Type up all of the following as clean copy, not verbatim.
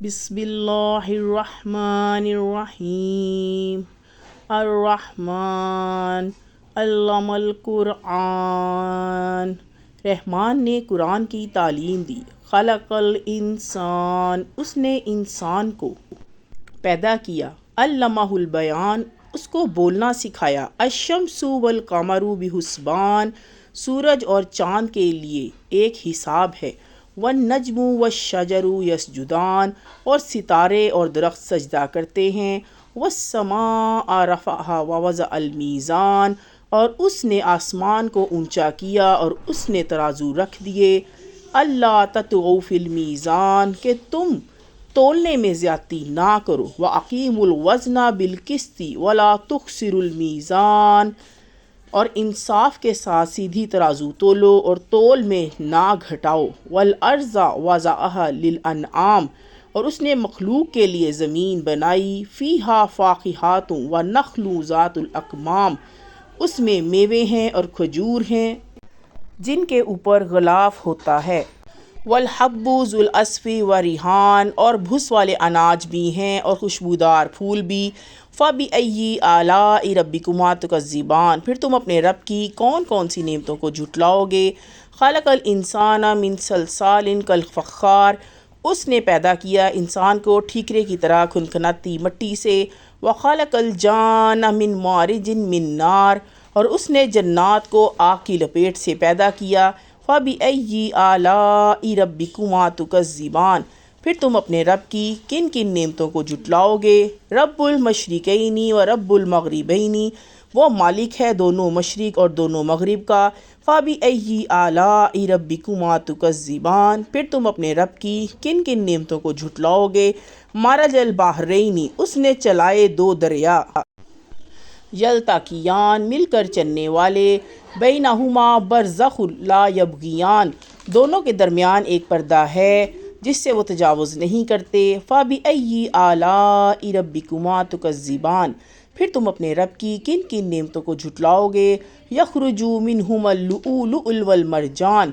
بسم اللہ الرحمن الرحیم الرحمن علم القرآن، رحمان نے قرآن کی تعلیم دی۔ خلق الانسان، اس نے انسان کو پیدا کیا۔ علمہ البیان، اس کو بولنا سکھایا۔ الشمس والقمر بحسبان، سورج اور چاند کے لیے ایک حساب ہے۔ والنجم والشجر یسجدان، اور ستارے اور درخت سجدہ کرتے ہیں۔ والسماء رفعها ووضع المیزان، اور اس نے آسمان کو اونچا کیا اور اس نے ترازو رکھ دیے۔ اللہ تطغوا فی المیزان، کہ تم تولنے میں زیادتی نہ کرو۔ وَأَقِیمُوا الْوَزْنَ بِالْقِسْطِ وَلَا تُخْسِرُوا الْمِیزَانَ، اور انصاف کے ساتھ سیدھی ترازو تولو اور تول میں نہ گھٹاؤ۔ وَالْأَرْضَ وَضَعَهَا لِلْأَنْعَامِ، اور اس نے مخلوق کے لیے زمین بنائی۔ فِيهَا فَاكِهَةٌ وَالنَّخْلُ ذَاتُ الْأَكْمَامِ، اس میں میوے ہیں اور کھجور ہیں جن کے اوپر غلاف ہوتا ہے۔ والحب ذو العصف والریحان، اور بھس والے اناج بھی ہیں اور خوشبودار پھول بھی۔ فَبِأَيِّ آلَاءِ رَبِّكُمَا تُكَذِّبَانِ، پھر تم اپنے رب کی کون کون سی نعمتوں کو جھٹلاؤ گے۔ خلق الانسان من صلصال کالفخار، اس نے پیدا کیا انسان کو ٹھیکرے کی طرح کھنکھناتی مٹی سے۔ وخلق الجان من مارج من نار، اور اس نے جنات کو آگ کی لپیٹ سے پیدا کیا۔ فَبِأَيِّ آلَاءِ رَبِّكُمَا تُكَذِّبَانِ، پھر تم اپنے رب کی کن کن نعمتوں کو جھٹلاؤ گے۔ رب المشرقین و رب المغربین، وہ مالک ہے دونوں مشرق اور دونوں مغرب کا۔ فَبِأَيِّ آلَاءِ رَبِّكُمَا تُكَذِّبَانِ، پھر تم اپنے رب کی کن کن نعمتوں کو جھٹلاؤ گے۔ مرج البحرین، اس نے چلائے دو دریا۔ یلتقیان، مل کر چلنے والے۔ بینہما برزخ لا یبغیان، دونوں کے درمیان ایک پردہ ہے جس سے وہ تجاوز نہیں کرتے۔ فَبِأَيِّ آلَاءِ رَبِّكُمَا تُكَذِّبَانِ، پھر تم اپنے رب کی کن کن نعمتوں کو جھٹلاؤ گے۔ یخرج منہما اللؤلؤ والمرجان،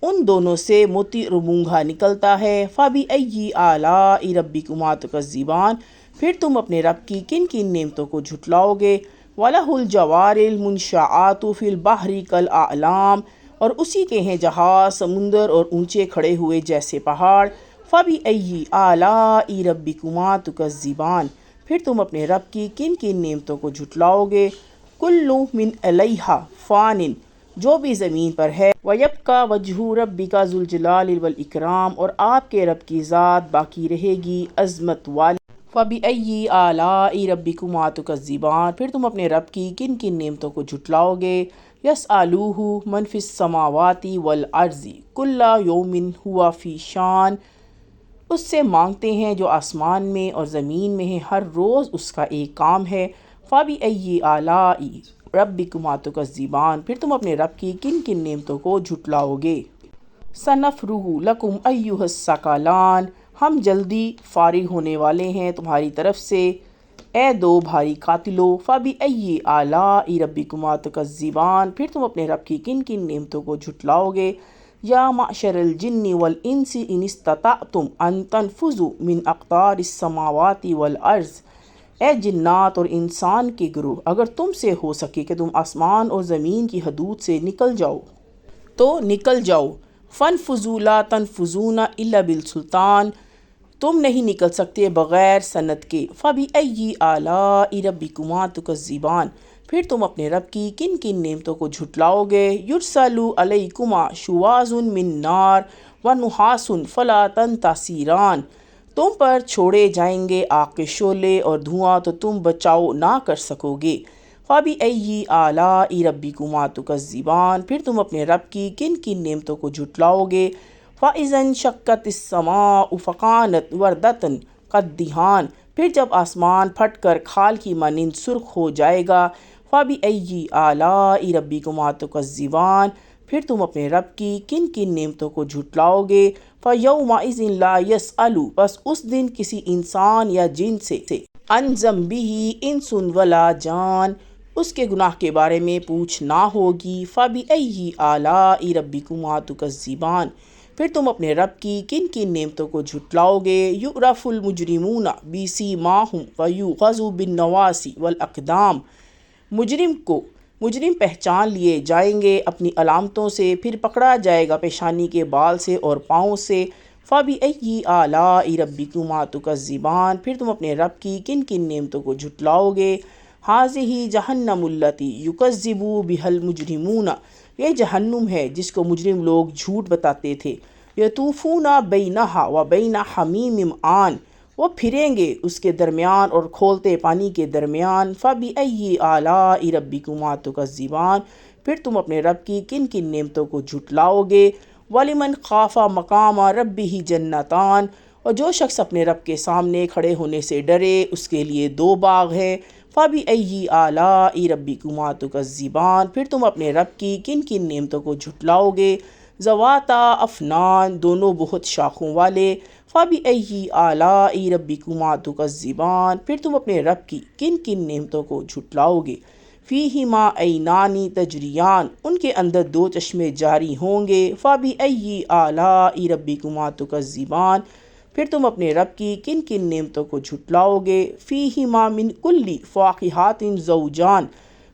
ان دونوں سے موتی اور مونگھا نکلتا ہے۔ فَبِأَيِّ آلَاءِ رَبِّكُمَا تُكَذِّبَانِ، پھر تم اپنے رب کی کن کن نعمتوں کو جھٹلاؤ گے۔ وَلَهُ الْجَوَارِ الْمُنشَآتُ فِي الْبَحْرِ كَالْأَعْلَامِ، اور اسی کے ہیں جہاز سمندر اور اونچے کھڑے ہوئے جیسے پہاڑ۔ فَبِأَيِّ آلَاءِ رَبِّكُمَا تُكَذِّبَانِ، پھر تم اپنے رب کی کن کن نعمتوں کو جھٹلاؤ گے۔ كُلُّ مِنْ عَلَيْهَا فَانٍ، جو بھی زمین پر ہے۔ وَيَبْقَى وَجْهُ رَبِّكَ ذُو الْجَلَالِ وَالْإِكْرَامِ، اور آپ کے رب کی ذات باقی رہے گی عظمت والی۔ فَبِأَيِّ آلَاءِ رَبِّكُمَا تُكَذِّبَانِ، پھر تم اپنے رب کی کن کن نعمتوں کو جھٹلاؤ گے۔ يَسْأَلُوهُ مَنْ فِي السَّمَاوَاتِ وَالْأَرْضِ كُلَّ يَوْمٍ هُوَ فِي شَأْنٍ، اس سے مانگتے ہیں جو آسمان میں اور زمین میں ہیں، ہر روز اس کا ایک کام ہے۔ فَبِأَيِّ آلَاءِ رَبِّكُمَا تُكَذِّبَانِ، پھر تم اپنے رب کی کن کن نعمتوں کو جھٹلاؤ گے۔ سَنَفْرُغُ لَكُمْ أَيُّهَ الثَّقَلَانِ، ہم جلدی فارغ ہونے والے ہیں تمہاری طرف سے اے دو بھاری قاتلو۔ فَبِأَيِّ آلَاءِ رَبِّكُمَا تُكَذِّبَانِ، پھر تم اپنے رب کی کن کن نعمتوں کو جھٹلاؤ گے۔ یا معشر الجن والانس ان استطعتم ان تنفذوا من اقطار السماوات والارض، اے جنات اور انسان کے گروہ، اگر تم سے ہو سکے کہ تم آسمان اور زمین کی حدود سے نکل جاؤ تو نکل جاؤ۔ فَانفُذُوا لَا تَنفُذُونَ إِلَّا بِالسُّلْطَانِ، تم نہیں نکل سکتے بغیر سند کے۔ فَبِأَيِّ آلَاءِ رَبِّكُمَا تُكَذِّبَانِ، پھر تم اپنے رب کی کن کن نعمتوں کو جھٹلاؤ گے۔ يُرْسَلُ عَلَيْكُمَا شُوَاظٌ مِّن نَارٍ وَنُحَاسٌ فَلَا تَنتَصِرَانِ، تم پر چھوڑے جائیں گے آگ کے شعلے اور دھواں تو تم بچاؤ نہ کر سکو گے۔ فَبِأَيِّ آلَاءِ رَبِّكُمَا تُكَذِّبَانِ، پھر تم اپنے رب کی کن کن نعمتوں کو جھٹلاؤ گے۔ فَإِذَا انشَقَّتِ السَّمَاءُ فَكَانَتْ وَرْدَةً كَالدِّهَانِ، پھر جب آسمان پھٹ کر کھال کی مانند سرخ ہو جائے گا۔ فَبِأَيِّ آلَاءِ رَبِّكُمَا تُكَذِّبَانِ، پھر تم اپنے رب کی کن کن نعمتوں کو جھٹلاؤ گے۔ فَيَوْمَئِذٍ لَا يَسْأَلُ، بس اس دن کسی انسان یا جن سے عن ذنبہ انس ولا جان، اس کے گناہ کے بارے میں پوچھ نہ ہوگی۔ فَبِأَيِّ آلَاءِ رَبِّكُمَا تُكَذِّبَانِ، پھر تم اپنے رب کی کن کن نعمتوں کو جھٹلاؤ گے۔ یعرف المجرمون بسیماہم ویؤخذ بالنواصی والاقدام، مجرم پہچان لیے جائیں گے اپنی علامتوں سے، پھر پکڑا جائے گا پیشانی کے بال سے اور پاؤں سے۔ فَبِأَيِّ آلَاءِ رَبِّكُمَا تُكَذِّبَانِ، پھر تم اپنے رب کی کن کن نعمتوں کو جھٹلاؤ گے۔ هَٰذِهِ جَهَنَّمُ الَّتِي يُكَذِّبُ بِهَا الْمُجْرِمُونَ، یہ جہنم ہے جس کو مجرم لوگ جھوٹ بتاتے تھے۔ يَطُوفُونَ بَيْنَهَا وَبَيْنَ حَمِيمٍ آن، وہ پھریں گے اس کے درمیان اور کھولتے پانی کے درمیان۔ فَبِأَيِّ آلَاءِ رَبِّكُمَا تُكَذِّبَانِ، پھر تم اپنے رب کی کن کن نعمتوں کو جھٹلاؤ گے۔ وَلِمَنْ خَافَ مَقَامَ رَبِّهِ جَنَّتَانِ، اور جو شخص اپنے رب کے سامنے کھڑے ہونے سے ڈرے اس کے لیے دو باغ ہیں۔ فَبِأَيِّ آلَاءِ رَبِّكُمَا تُكَذِّبَانِ، پھر تم اپنے رب کی کن کن نعمتوں کو جھٹلاؤ گے۔ ذَوَاتَا أَفْنَانٍ، دونوں بہت شاخوں والے۔ فَبِأَيِّ آلَاءِ رَبِّكُمَا تُكَذِّبَانِ، پھر تم اپنے رب کی کن کن نعمتوں کو جھٹلاؤ گے۔ فِيهِمَا عَيْنَانِ تَجْرِيَانِ، ان کے اندر دو چشمے جاری ہوں گے۔ فَبِأَيِّ آلَاءِ رَبِّكُمَا تُكَذِّبَانِ، پھر تم اپنے رب کی کن کن نعمتوں کو جھٹلاؤ گے۔ فِيهِمَا مِن كُلِّ فَاكِهَةٍ زَوْجَانِ،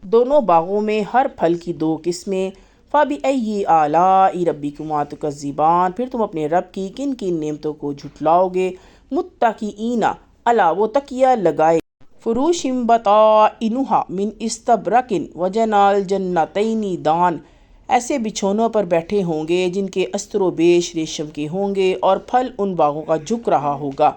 دونوں باغوں میں ہر پھل کی دو قسمیں۔ فَبِأَيِّ آلَاءِ رَبِّكُمَا تُكَذِّبَانِ، پھر تم اپنے رب کی کن کن نعمتوں کو جھٹلاؤ گے۔ مُتَّكِئِينَ عَلَىٰ، وہ تکیہ لگائے، فُرُوشٍ بَطَائِنُهَا مِنْ إِسْتَبْرَقٍ وَجَنَى الْجَنَّتَيْنِ دَانٍ، ایسے بچھونوں پر بیٹھے ہوں گے جن کے استر و بیش ریشم کے ہوں گے اور پھل ان باغوں کا جھک رہا ہوگا۔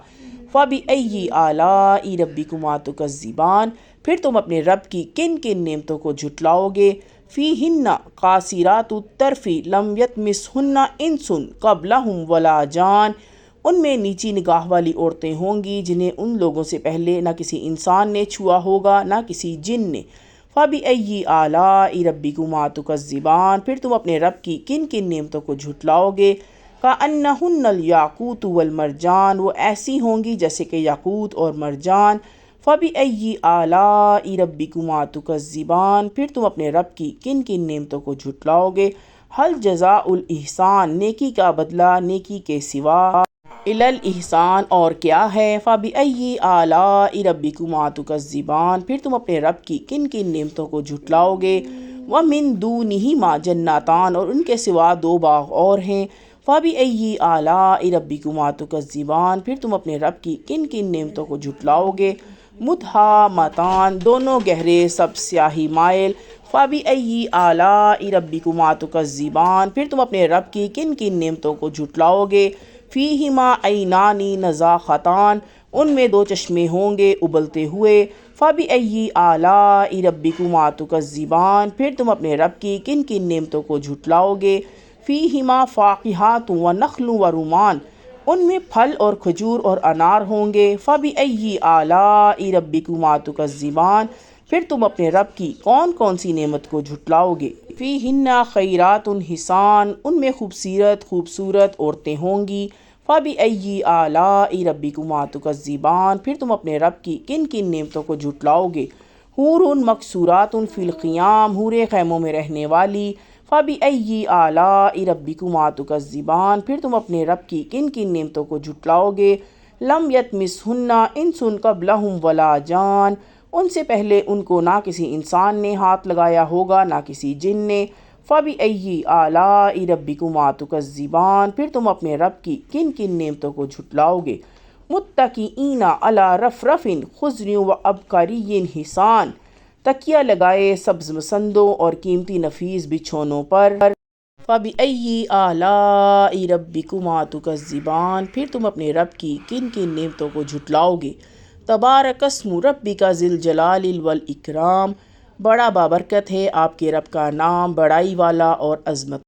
فَبِأَيِّ آلَاءِ رَبِّكُمَا تُكَذِّبَانِ، پھر تم اپنے رب کی کن کن نعمتوں کو جھٹلاؤ گے۔ فِيهِنَّ قَاصِرَاتُ الطَّرْفِ لَمْ يَطْمِثْهُنَّ إِنسٌ قَبْلَهُمْ وَلَا جَانٌ، ان میں نیچی نگاہ والی عورتیں ہوں گی جنہیں ان لوگوں سے پہلے نہ کسی انسان نے چھوا ہوگا نہ کسی جن نے۔ فَبِأَيِّ آلَاءِ رَبِّكُمَا تُكَذِّبَانِ، پھر تم اپنے رب کی کن کن نعمتوں کو جھٹلاؤ گے۔ كَأَنَّهُنَّ الْيَاقُوتُ وَالْمَرْجَانُ، وہ ایسی ہوں گی جیسے کہ یاقوت اور مرجان۔ فَبِأَيِّ آلَاءِ رَبِّكُمَا تُكَذِّبَانِ، پھر تم اپنے رب کی کن کن نعمتوں کو جھٹلاؤ گے۔ هَلْ جَزَاءُ الْإِحْسَانِ، نیکی کا بدلہ نیکی کے سوا، إِلَى الْإِحْسَانِ، اور کیا ہے۔ فَبِأَيِّ آلَاءِ رَبِّكُمَا تُكَذِّبَانِ، پھر تم اپنے رب کی کن کن نعمتوں کو جھٹلاؤ گے۔ وَمِن دُونِهِمَا جَنَّتَانِ، اور ان کے سوا دو باغ اور ہیں۔ فَبِأَيِّ آلَاءِ رَبِّكُمَا تُكَذِّبَانِ، پھر تم اپنے رب کی کن کن نعمتوں کو جھٹلاؤ گے۔ مُدْحَامَّتَانِ، دونوں گہرے سب سیاہی مائل۔ فَبِأَيِّ آلَاءِ رَبِّكُمَا تُكَذِّبَانِ، پھر تم اپنے رب کی کن کن نعمتوں کو جھٹلاؤ گے۔ فِيهِمَا عَيْنَانِ نَضَاخَتَانِ، ان میں دو چشمے ہوں گے ابلتے ہوئے۔ فَبِأَيِّ آلَاءِ رَبِّكُمَا تُكَذِّبَانِ، پھر تم اپنے رب کی کن کن نعمتوں کو جھٹلاؤ گے۔ فِيهِمَا فَاكِهَةٌ وَنَخْلٌ وَرُمَّانٌ، ان میں پھل اور کھجور اور انار ہوں گے۔ فَبِأَيِّ آلَاءِ رَبِّكُمَا تُكَذِّبَانِ، پھر تم اپنے رب کی کون کون سی نعمت کو جھٹلاؤ گے۔ فِيهِنَّ خَيْرَاتٌ حِسَانٌ، ان میں خوبصورت عورتیں ہوں گی۔ فَبِأَيِّ آلَاءِ رَبِّكُمَا تُكَذِّبَانِ، پھر تم اپنے رب کی کن کن نعمتوں کو جھٹلاؤ گے۔ حُورٌ مقصوراتٌ فِي الْخِيَامِ، حوریں خیموں میں رہنے والی۔ فَبِأَيِّ آلَاءِ رَبِّكُمَا تُكَذِّبَانِ، پھر تم اپنے رب کی کن کن نعمتوں کو جھٹلاؤ گے۔ لَمْ يَطْمِثْهُنَّ إِنسٌ قَبْلَهُمْ وَلَا جَانٌ، ان سے پہلے ان کو نہ کسی انسان نے ہاتھ لگایا ہوگا نہ کسی جن نے۔ فَبِأَيِّ آلَاءِ رَبِّكُمَا تُكَذِّبَانِ، پھر تم اپنے رب کی کن کن نعمتوں کو جھٹلاؤ گے۔ مُتَّكِئِينَ عَلَىٰ رَفْرَفٍ خُضْرٍ وَعَبْقَرِيٍّ حِسَانٍ، تکیہ لگائے سبز مسندوں اور قیمتی نفیس بچھونوں پر۔ فَبِأَيِّ آلَاءِ رَبِّكُمَا تُكَذِّبَانِ، پھر تم اپنے رب کی کن کن نعمتوں کو جھٹلاؤ گے۔ تبارک اسم ربک ذی الجلال والاکرام، بڑا بابرکت ہے آپ کے رب کا نام، بڑائی والا اور عظمت